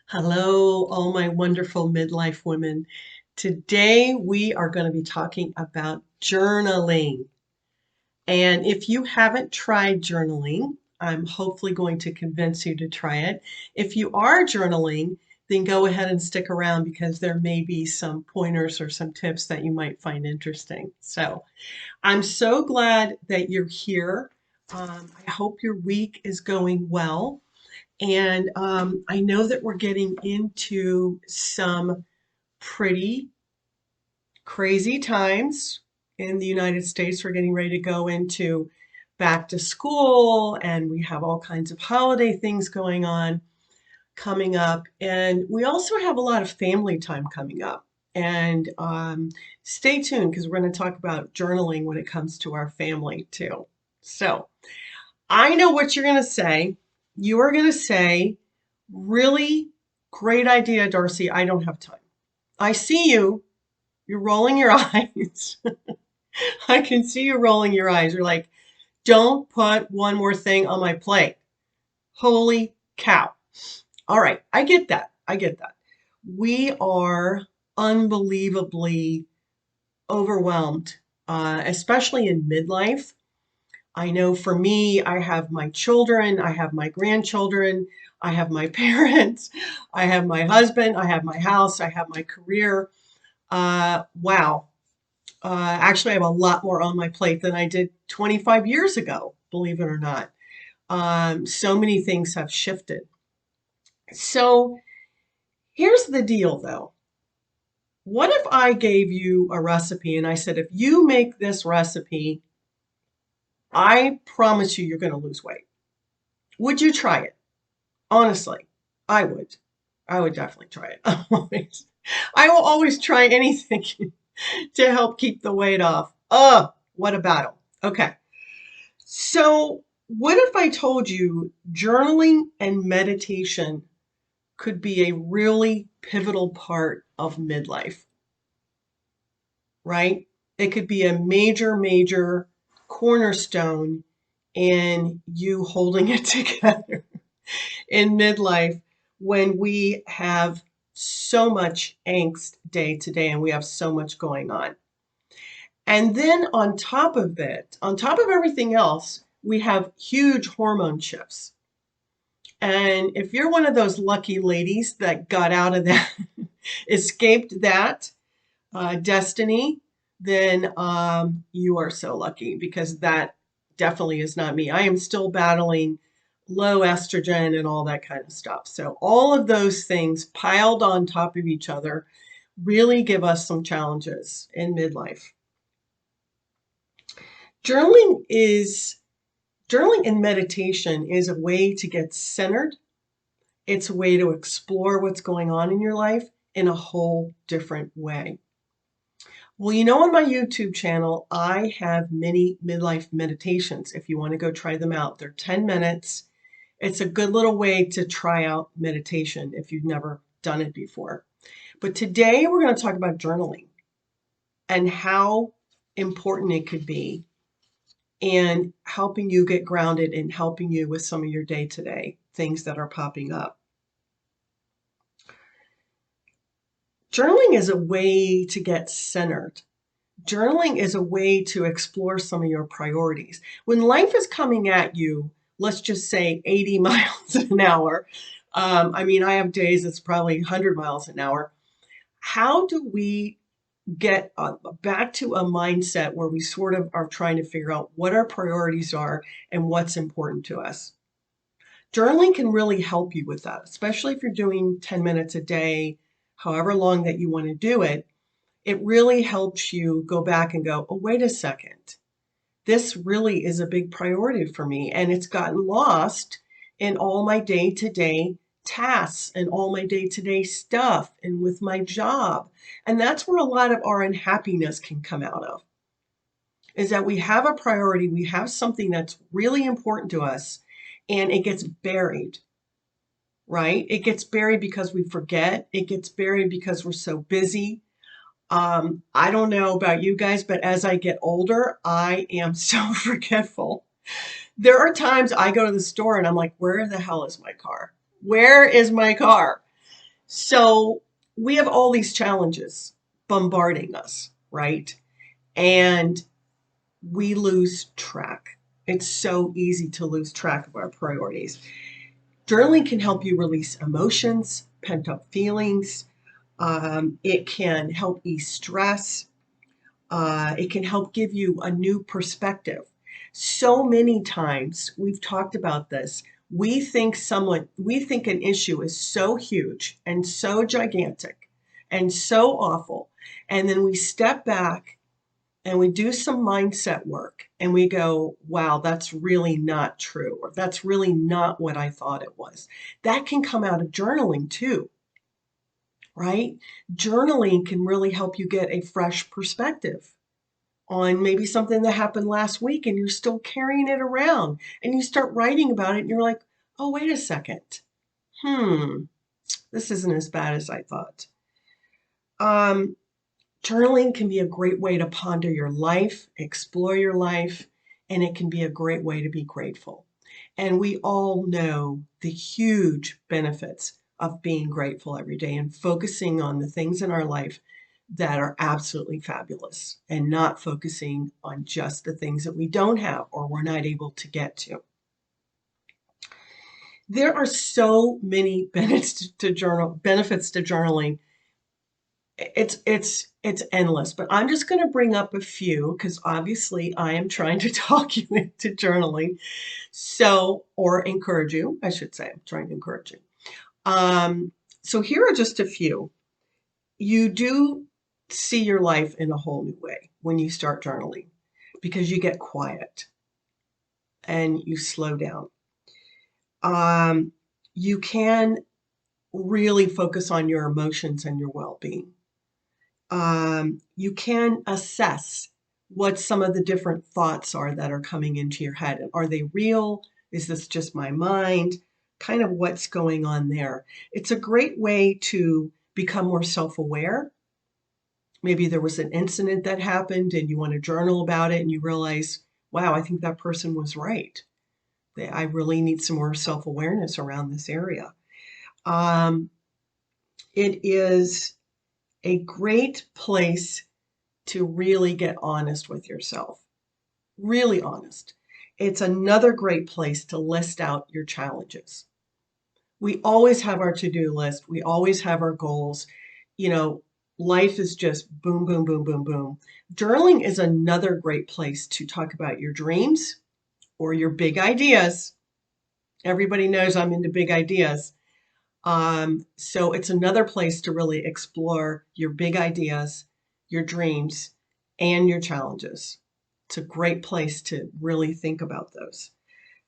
Hello, all my wonderful midlife women. Today we are going to be talking about journaling. And if you haven't tried journaling, I'm hopefully going to convince you to try it. If you are journaling, then go ahead and stick around because there may be some pointers or some tips that you might find interesting. So I'm so glad that you're here. I hope your week is going well. And I know that we're getting into some pretty crazy times in the United States. We're getting ready to go into back to school, and we have all kinds of holiday things going on coming up. And we also have a lot of family time coming up. And stay tuned because we're going to talk about journaling when it comes to our family, too. So, I know what you're going to say. You are going to say, really great idea, Darcy. I don't have time. I see you. You're rolling your eyes. I can see you rolling your eyes. You're like, don't put one more thing on my plate. Holy cow. All right. I get that. I get that. We are unbelievably overwhelmed, especially in midlife. I know for me, I have my children, I have my grandchildren, I have my parents, I have my husband, I have my house, I have my career. Wow. Actually, I have a lot more on my plate than I did 25 years ago, believe it or not. So many things have shifted. So here's the deal, though. What if I gave you a recipe and I said, if you make this recipe, I promise you're going to lose weight? Would you try it? Honestly, I would. I would definitely try it. I will always try anything to help keep the weight off. Oh, what a battle. Okay. So, what if I told you journaling and meditation could be a really pivotal part of midlife, right? It could be a major, major cornerstone in you holding it together in midlife when we have so much angst day to day and we have so much going on. And then on top of it, on top of everything else, we have huge hormone shifts. And if you're one of those lucky ladies that got out of that, escaped that destiny, then you are so lucky because that definitely is not me. I am still battling low estrogen and all that kind of stuff. So, all of those things piled on top of each other really give us some challenges in midlife. Journaling is Journaling and meditation is a way to get centered. It's a way to explore what's going on in your life in a whole different way. Well, on my YouTube channel, I have many midlife meditations if you want to go try them out. They're 10 minutes. It's a good little way to try out meditation if you've never done it before. But today we're going to talk about journaling and how important it could be and helping you get grounded and helping you with some of your day to day things that are popping up. Journaling is a way to get centered. Journaling is a way to explore some of your priorities. When life is coming at you, let's just say 80 miles an hour. I have days it's probably 100 miles an hour. How do we get back to a mindset where we sort of are trying to figure out what our priorities are and what's important to us? Journaling can really help you with that, especially if you're doing 10 minutes a day, however long that you want to do it. It really helps you go back and go, oh, wait a second. This really is a big priority for me. And it's gotten lost in all my day to day tasks and all my day to day stuff and with my job. And that's where a lot of our unhappiness can come out of, is that we have a priority, we have something that's really important to us, and it gets buried, right? It gets buried because we forget, it gets buried because we're so busy. I don't know about you guys, but as I get older, I am so forgetful. There are times I go to the store and I'm like, where the hell is my car? Where is my car? So we have all these challenges bombarding us, right? And we lose track. It's so easy to lose track of our priorities. Journaling can help you release emotions, pent up feelings. It can help ease stress. It can help give you a new perspective. So many times we've talked about this. We think an issue is so huge and so gigantic and so awful. And then we step back and we do some mindset work and we go, wow, that's really not true, or that's really not what I thought it was. That can come out of journaling too, right? Journaling can really help you get a fresh perspective on maybe something that happened last week and you're still carrying it around and you start writing about it and you're like, oh, wait a second. Hmm, this isn't as bad as I thought. Um, Journaling can be a great way to ponder your life, explore your life, and it can be a great way to be grateful. And we all know the huge benefits of being grateful every day and focusing on the things in our life that are absolutely fabulous and not focusing on just the things that we don't have or we're not able to get to. There are so many benefits to journaling. It's endless, but I'm just going to bring up a few because obviously I am trying to talk you into journaling. So, or encourage you, I should say. I'm trying to encourage you. So here are just a few. You do see your life in a whole new way when you start journaling because you get quiet and you slow down. Um, you can really focus on your emotions and your well-being. You can assess what some of the different thoughts are that are coming into your head. Are they real? Is this just my mind? Kind of what's going on there. It's a great way to become more self-aware. Maybe there was an incident that happened and you want to journal about it and you realize, wow, I think that person was right. I really need some more self-awareness around this area. Um, it is a great place to really get honest with yourself, really honest. It's another great place to list out your challenges. We always have our to-do list. We always have our goals. You know, life is just boom, boom, boom, boom, boom. Journaling is another great place to talk about your dreams or your big ideas. Everybody knows I'm into big ideas. So it's another place to really explore your big ideas, your dreams, and your challenges. It's a great place to really think about those.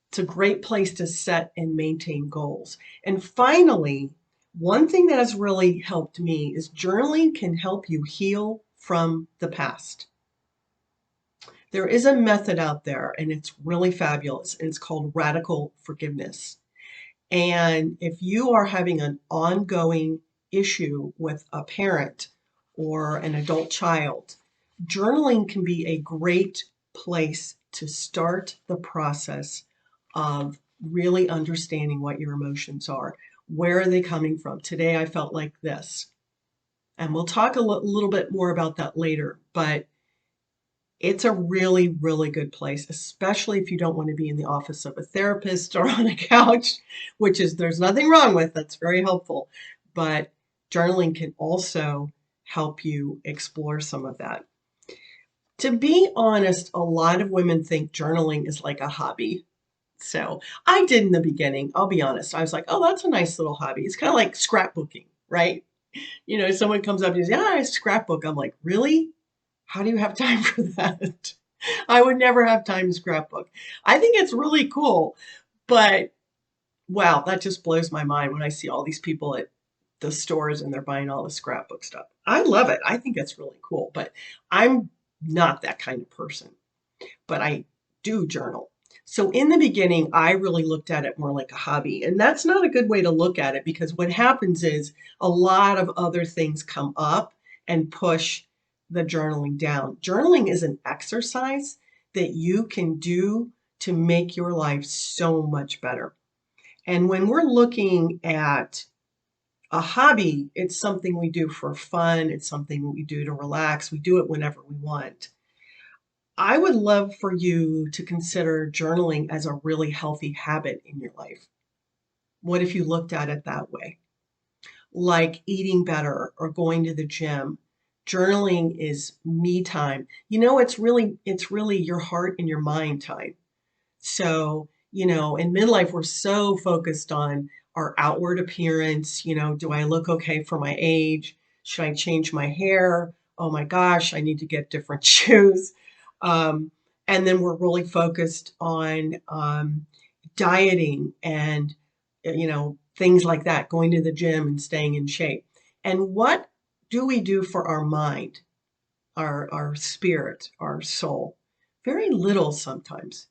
It's a great place to set and maintain goals. And finally, one thing that has really helped me is journaling can help you heal from the past. There is a method out there and it's really fabulous, and it's called radical forgiveness. And if you are having an ongoing issue with a parent or an adult child, journaling can be a great place to start the process of really understanding what your emotions are. Where are they coming from? Today I felt like this. And we'll talk a little bit more about that later, but it's a really, really good place, especially if you don't want to be in the office of a therapist or on a couch, which is there's nothing wrong with. That's very helpful. But journaling can also help you explore some of that. To be honest, a lot of women think journaling is like a hobby. So I did in the beginning, I'll be honest. I was like, oh, that's a nice little hobby. It's kind of like scrapbooking, right? You know, someone comes up and says, yeah, I scrapbook. I'm like, really? How do you have time for that? I would never have time to scrapbook. I think it's really cool, but wow, that just blows my mind when I see all these people at the stores and they're buying all the scrapbook stuff. I love it. I think it's really cool, but I'm not that kind of person, but I do journal. So in the beginning, I really looked at it more like a hobby, and that's not a good way to look at it because what happens is a lot of other things come up and push the journaling down. Journaling is an exercise that you can do to make your life so much better. And when we're looking at A hobby, it's something we do for fun, it's something we do to relax, we do it whenever we want. I would love for you to consider journaling as a really healthy habit in your life. What if you looked at it that way? Like eating better or going to the gym. Journaling is me time. It's really your heart and your mind time. So, in midlife, we're so focused on our outward appearance. Do I look okay for my age? Should I change my hair? Oh my gosh, I need to get different shoes. Um, and then we're really focused on dieting and, things like that, going to the gym and staying in shape. And what do we do for our mind? Our spirit, our soul. Very little sometimes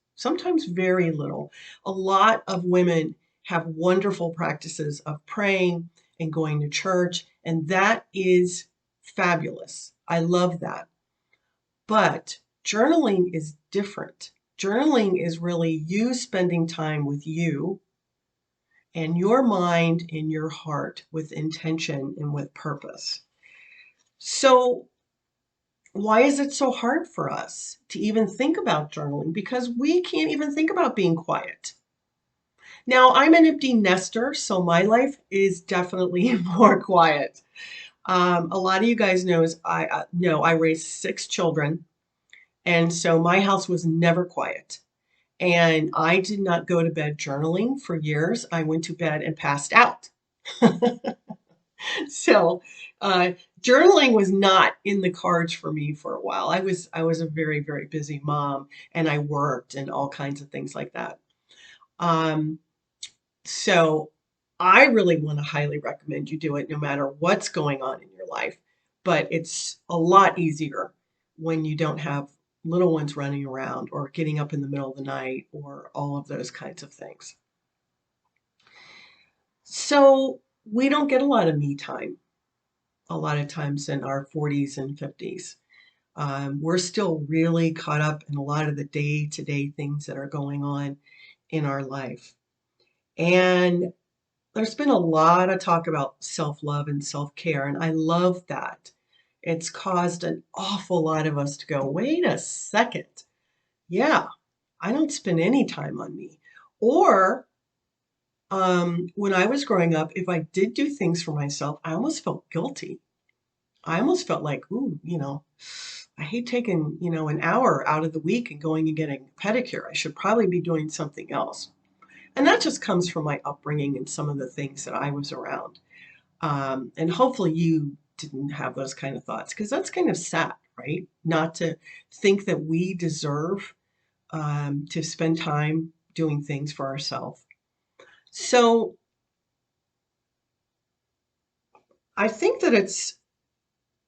very little. A lot of women have wonderful practices of praying and going to church, and that is fabulous. I love that. But journaling is different. Journaling is really you spending time with you and your mind and your heart with intention and with purpose. So, why is it so hard for us to even think about journaling? Because we can't even think about being quiet. Now, I'm an empty nester, so my life is definitely more quiet. A lot of you guys know I raised 6 children, and so my house was never quiet. And I did not go to bed journaling for years. I went to bed and passed out. So, uh, journaling was not in the cards for me for a while. I was a very, very busy mom, and I worked and all kinds of things like that. Um, so I really want to highly recommend you do it no matter what's going on in your life. But it's a lot easier when you don't have little ones running around or getting up in the middle of the night or all of those kinds of things. So we don't get a lot of me time a lot of times in our 40s and 50s. We're still really caught up in a lot of the day to day things that are going on in our life. And there's been a lot of talk about self love and self care, and I love that. It's caused an awful lot of us to go, wait a second. Yeah, I don't spend any time on me. Or when I was growing up, if I did do things for myself, I almost felt guilty. I almost felt like, ooh, I hate taking, an hour out of the week and going and getting a pedicure. I should probably be doing something else. And that just comes from my upbringing and some of the things that I was around. And hopefully you didn't have those kind of thoughts because that's kind of sad, right? Not to think that we deserve to spend time doing things for ourselves. So I think that it's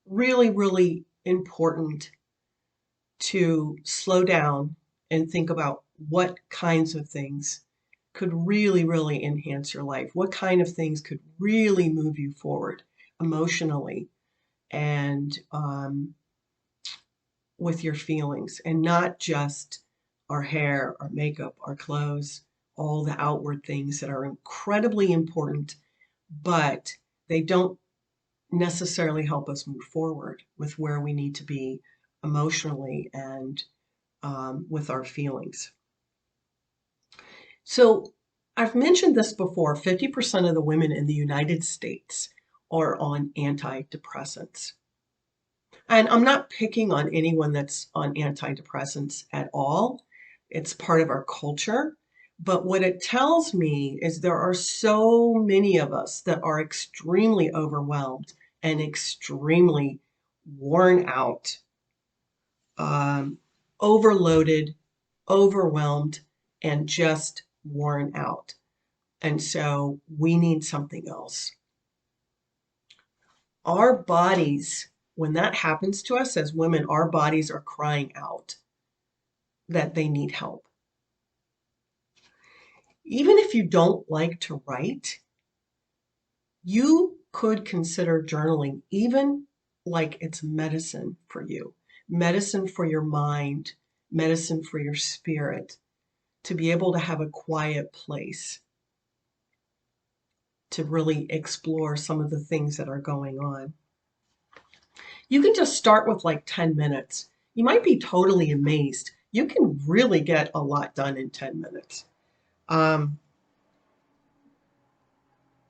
really, really important to slow down and think about what kinds of things could really, really enhance your life. What kind of things could really move you forward emotionally and with your feelings, and not just our hair, our makeup, our clothes, all the outward things that are incredibly important, but they don't necessarily help us move forward with where we need to be emotionally and with our feelings. So I've mentioned this before, 50% of the women in the United States are on antidepressants. And I'm not picking on anyone that's on antidepressants at all. It's part of our culture. But what it tells me is there are so many of us that are extremely overwhelmed and extremely worn out, um, overloaded, overwhelmed, and just worn out. And so we need something else. Our bodies, when that happens to us as women, our bodies are crying out that they need help. Even if you don't like to write, you could consider journaling, even like it's medicine for you, medicine for your mind, medicine for your spirit, to be able to have a quiet place to really explore some of the things that are going on. You can just start with like 10 minutes. You might be totally amazed. You can really get a lot done in 10 minutes. Um,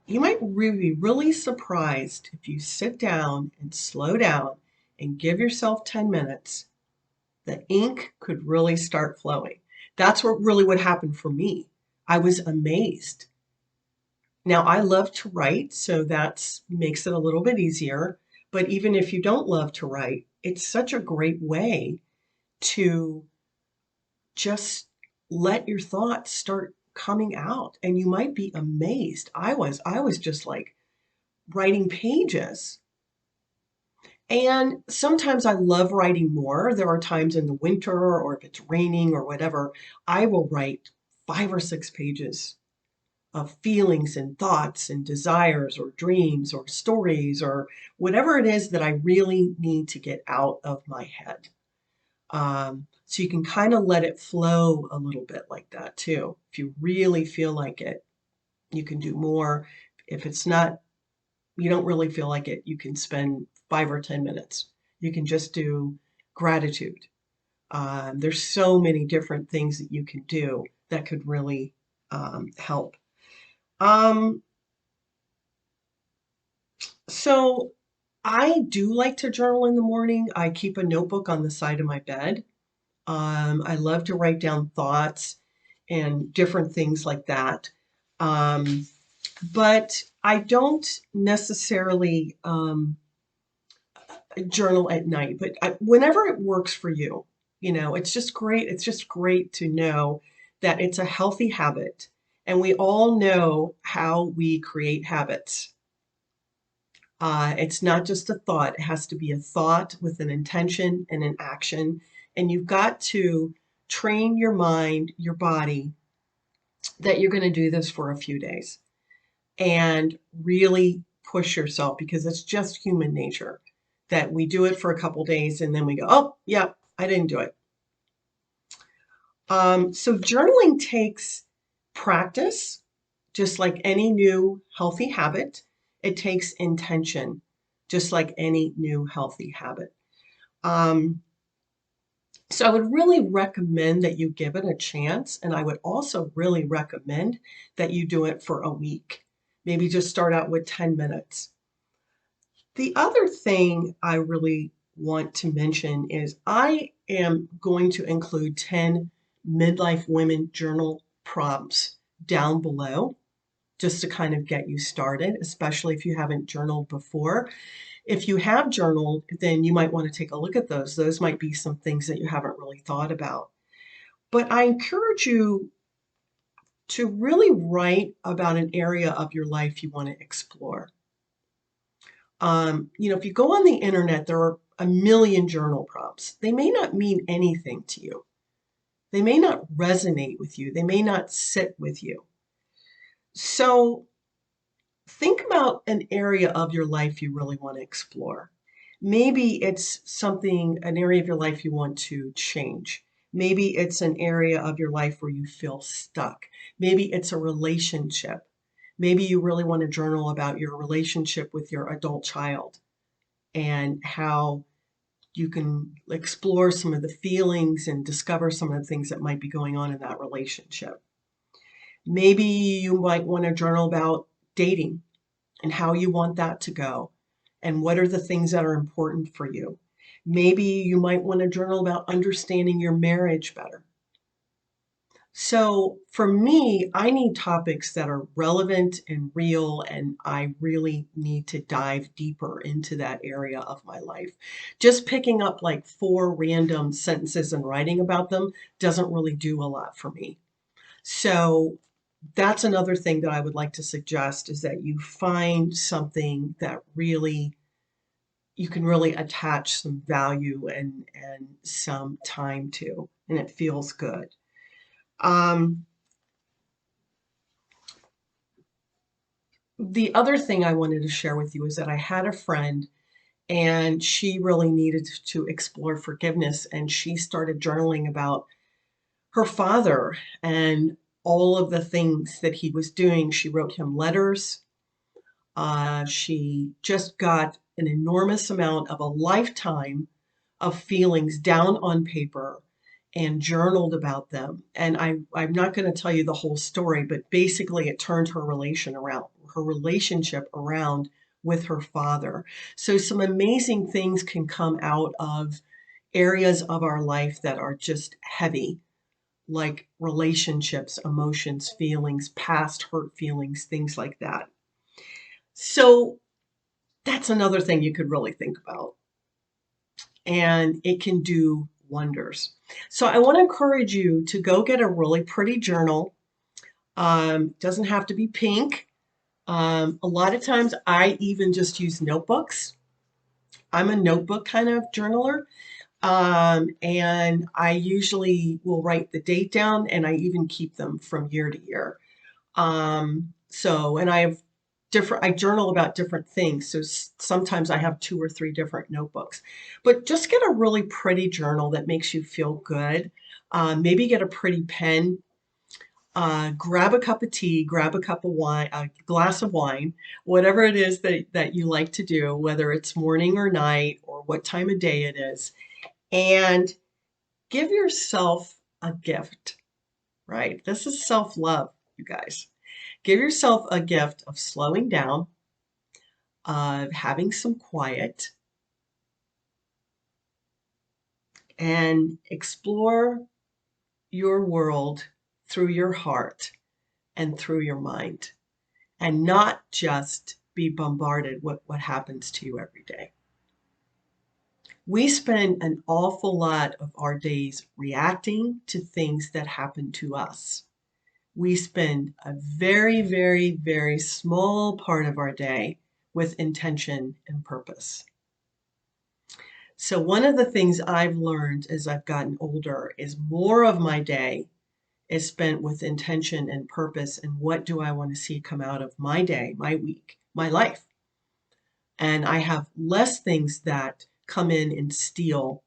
you might be really surprised if you sit down and slow down and give yourself 10 minutes. The ink could really start flowing. That's what happened for me. I was amazed. Now, I love to write, so that makes it a little bit easier. But even if you don't love to write, it's such a great way to just let your thoughts start coming out, and you might be amazed. I was just like writing pages. And sometimes I love writing more. There are times in the winter or if it's raining or whatever, I will write 5 or 6 pages of feelings and thoughts and desires or dreams or stories or whatever it is that I really need to get out of my head. So you can kind of let it flow a little bit like that too. If you really feel like it, you can do more. If it's not, you don't really feel like it, you can spend 5 or 10 minutes. You can just do gratitude. There's so many different things that you can do that could really help. Um, so I do like to journal in the morning. I keep a notebook on the side of my bed. I love to write down thoughts and different things like that. Um, but I don't necessarily journal at night, but whenever it works for you, it's just great. It's just great to know that it's a healthy habit. And we all know how we create habits. It's not just a thought, it has to be a thought with an intention and an action. And you've got to train your mind, your body, that you're going to do this for a few days and really push yourself because it's just human nature that we do it for a couple days and then we go, oh, yeah, I didn't do it. So journaling takes practice, just like any new healthy habit. It takes intention, just like any new healthy habit. Um, so I would really recommend that you give it a chance, and I would also really recommend that you do it for a week. Maybe just start out with 10 minutes. The other thing I really want to mention is I am going to include 10 midlife women journal prompts down below just to kind of get you started, especially if you haven't journaled before. If you have journaled, then you might want to take a look at those. Those might be some things that you haven't really thought about. But I encourage you to really write about an area of your life you want to explore. If you go on the internet, there are a million journal prompts. They may not mean anything to you. They may not resonate with you. They may not sit with you. So think about an area of your life you really want to explore. Maybe it's an area of your life you want to change. Maybe it's an area of your life where you feel stuck. Maybe it's a relationship. Maybe you really want to journal about your relationship with your adult child and how you can explore some of the feelings and discover some of the things that might be going on in that relationship. Maybe you might want to journal about dating and how you want that to go and what are the things that are important for you. Maybe you might want to journal about understanding your marriage better. So for me, I need topics that are relevant and real, and I really need to dive deeper into that area of my life. Just picking up like 4 random sentences and writing about them doesn't really do a lot for me. So that's another thing that I would like to suggest is that you find something that really you can really attach some value and some time to, and it feels good. Um, the other thing I wanted to share with you is that I had a friend and she really needed to explore forgiveness, and she started journaling about her father and all of the things that he was doing. She wrote him letters. She just got an enormous amount of a lifetime of feelings down on paper and journaled about them. And I'm not going to tell you the whole story, but basically it turned her relationship around with her father. So some amazing things can come out of areas of our life that are just heavy, like relationships, emotions, feelings, past hurt feelings, things like that. So that's another thing you could really think about, and it can do wonders. So I want to encourage you to go get a really pretty journal. Doesn't have to be pink. A lot of times I even just use notebooks. I'm a notebook kind of journaler. And I usually will write the date down, and I even keep them from year to year. And I have I journal about different things. So sometimes I have 2 or 3 different notebooks, but just get a really pretty journal that makes you feel good. Maybe get a pretty pen, grab a cup of tea, grab a cup of wine, a glass of wine, whatever it is that you like to do, whether it's morning or night or what time of day it is, and give yourself a gift, right? This is self-love, you guys. Give yourself a gift of slowing down, of having some quiet, and explore your world through your heart and through your mind, and not just be bombarded with what happens to you every day. We spend an awful lot of our days reacting to things that happen to us. We spend a very, very, very small part of our day with intention and purpose. So one of the things I've learned as I've gotten older is more of my day is spent with intention and purpose, and what do I want to see come out of my day, my week, my life. And I have less things that come in and steal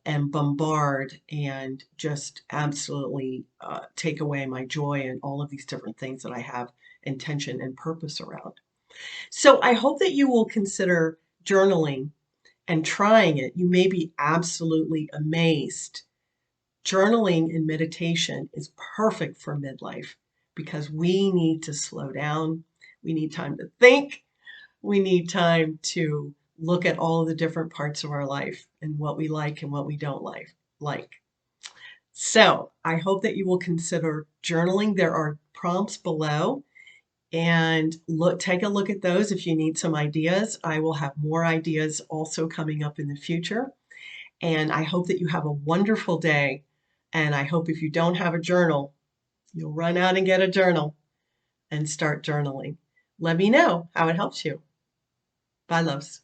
and bombard and just absolutely take away my joy and all of these different things that I have intention and purpose around. So I hope that you will consider journaling and trying it. You may be absolutely amazed. Journaling and meditation is perfect for midlife because we need to slow down. We need time to think. We need time to look at all of the different parts of our life and what we like and what we don't like. So I hope that you will consider journaling. There are prompts below, and take a look at those if you need some ideas. I will have more ideas also coming up in the future. And I hope that you have a wonderful day. And I hope if you don't have a journal, you'll run out and get a journal and start journaling. Let me know how it helps you. Bye, loves.